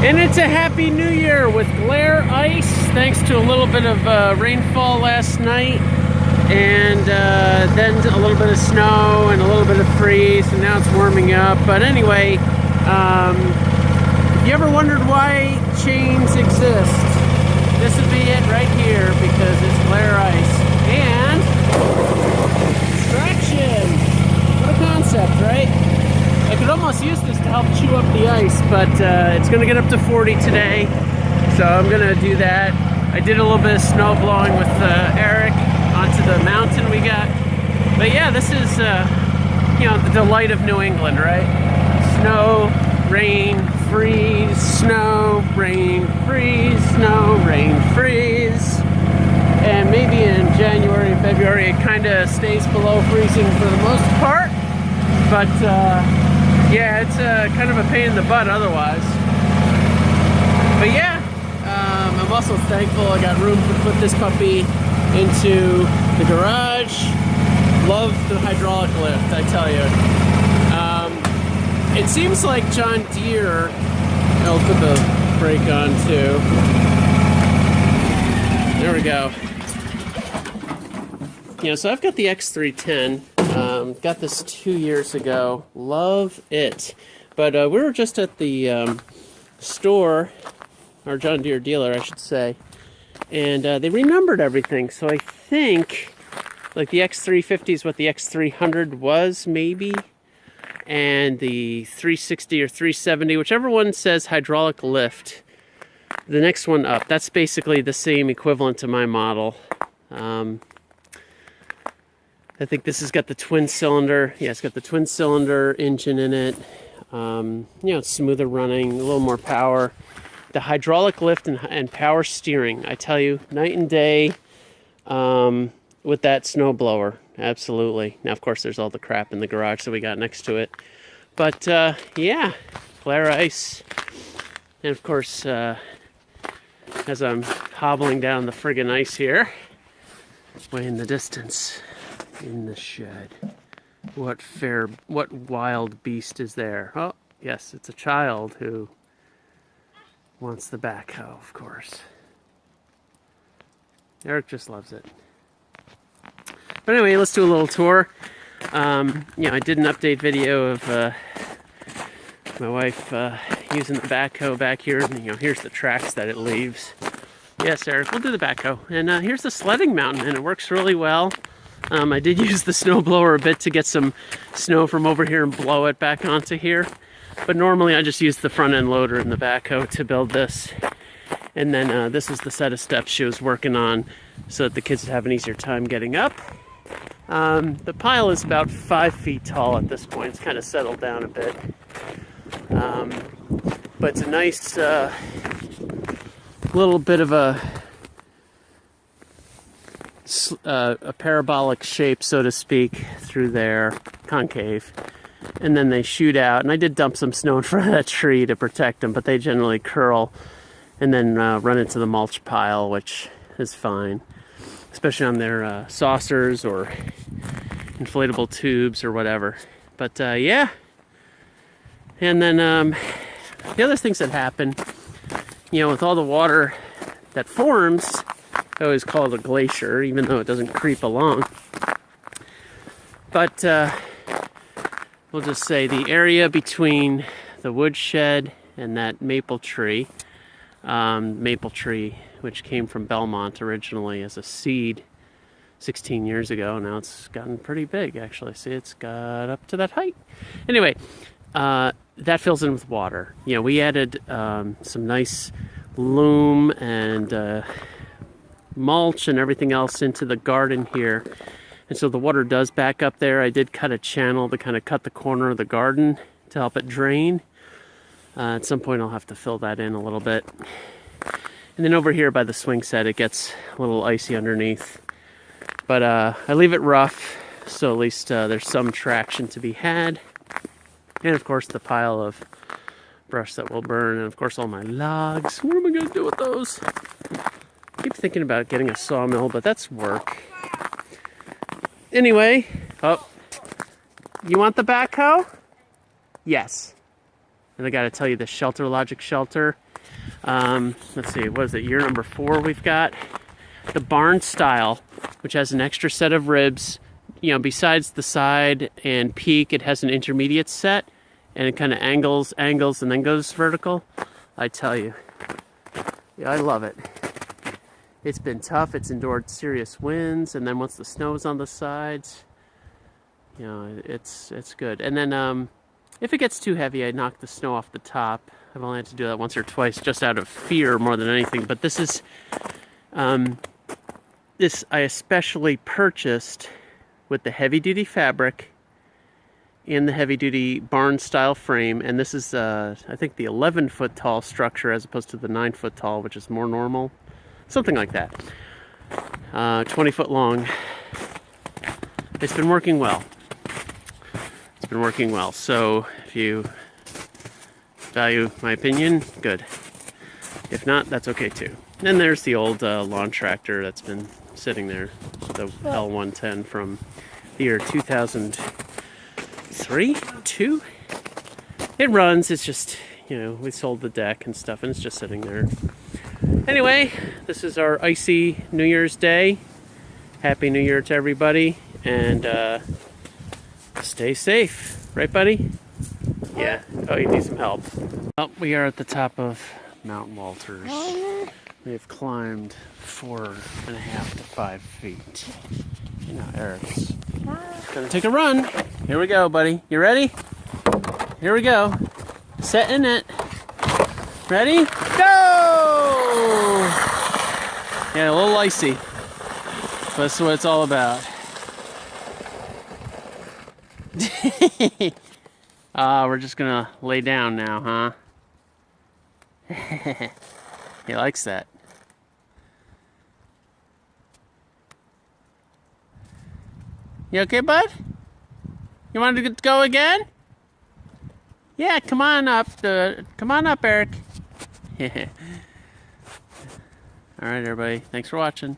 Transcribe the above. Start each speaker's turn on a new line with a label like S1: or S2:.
S1: And it's a happy new year with glare ice, thanks to a little bit of rainfall last night, and then a little bit of snow and a little bit of freeze, and now it's warming up. But anyway, if you ever wondered why chains exist, this would be it right here, because it's glare ice. And traction! What a concept, right? I could almost use this to help chew up the ice, but it's going to get up to 40 today, so I'm going to do that. I did a little bit of snow blowing with Eric onto the mountain we got. But yeah, this is, you know, the delight of New England, right? Snow, rain, freeze, snow, rain, freeze, snow, rain, freeze. And maybe in January and February it kind of stays below freezing for the most part. But yeah, it's kind of a pain in the butt otherwise. But yeah, I'm also thankful I got room to put this puppy into the garage. Love the hydraulic lift, I tell you. It seems like John Deere, I'll put the brake on too. There we go. You know, so I've got the X310. Got this 2 years ago. Love it. But we were just at the store, our John Deere dealer, I should say, and they renumbered everything. So I think like the X350 is what the X300 was, maybe, and the 360 or 370, whichever one says hydraulic lift, the next one up, that's basically the same equivalent to my model. I think this has got the twin cylinder. Yeah, it's got the twin cylinder engine in it. You know, it's smoother running, a little more power. The hydraulic lift and power steering, I tell you, night and day with that snowblower. Absolutely. Now, of course, there's all the crap in the garage that we got next to it. But yeah, glare ice. And of course, as I'm hobbling down the friggin' ice here, way in the distance, in the shed, what wild beast is there? Oh, yes, it's a child who wants the backhoe, of course. Eric just loves it. But anyway, let's do a little tour. You know, I did an update video of my wife using the backhoe back here, and you know, here's the tracks that it leaves. Yes, Eric, we'll do the backhoe. And here's the sledding mountain, and it works really well. I did use the snowblower a bit to get some snow from over here and blow it back onto here. But normally I just use the front end loader and the backhoe to build this. And then this is the set of steps she was working on so that the kids would have an easier time getting up. The pile is about 5 feet tall at this point. It's kind of settled down a bit. But it's a nice little bit of a parabolic shape, so to speak, through there, concave, and then they shoot out. And I did dump some snow in front of that tree to protect them, but they generally curl and then run into the mulch pile, which is fine, especially on their saucers or inflatable tubes or whatever. But yeah, and then the other things that happen, you know, with all the water that forms, I always call it a glacier, even though it doesn't creep along. But we'll just say the area between the woodshed and that maple tree which came from Belmont originally as a seed 16 years ago. Now it's gotten pretty big, actually. See, it's got up to that height. Anyway, that fills in with water. You know, we added some nice loam and mulch and everything else into the garden here, and so the water does back up there. I did cut a channel to kind of cut the corner of the garden to help it drain. At some point I'll have to fill that in a little bit. And then over here by the swing set, it gets a little icy underneath, but I leave it rough so at least there's some traction to be had. And of course the pile of brush that will burn, and of course all my logs. What am I gonna do with those? I keep thinking about getting a sawmill, but that's work. Anyway, oh, you want the backhoe? Yes. And I gotta tell you, the Shelter Logic shelter Let's see, what is it, year number 4 we've got? The barn style, which has an extra set of ribs. You know, besides the side and peak, it has an intermediate set, and it kind of angles, and then goes vertical. I tell you, yeah, I love it. It's been tough. It's endured serious winds, and then once the snow's on the sides, you know, it's good. And then if it gets too heavy, I knock the snow off the top. I've only had to do that once or twice, just out of fear more than anything. But this is this I especially purchased with the heavy-duty fabric and the heavy-duty barn-style frame. And this is, I think, the 11-foot tall structure as opposed to the 9-foot tall, which is more normal. Something like that. 20-foot long. It's been working well. It's been working well. So if you value my opinion, good. If not, that's okay too. And there's the old lawn tractor that's been sitting there, the L110 from the year 2003, 2. It runs. It's just, you know, we sold the deck and stuff, and it's just sitting there. Anyway, this is our icy New Year's Day. Happy New Year to everybody, and stay safe. Right, buddy? Yeah. Oh, you need some help. Well, we are at the top of Mount Walters. We have climbed 4.5 to 5 feet. Now Eric's gonna take a run. Here we go, buddy. You ready? Here we go. Setting it. Ready? Go! Yeah, a little icy. But that's what it's all about. We're just gonna lay down now, huh? He likes that. You okay, bud? You want to go again? Yeah, come on up. Come on up, Eric. All right, everybody. Thanks for watching.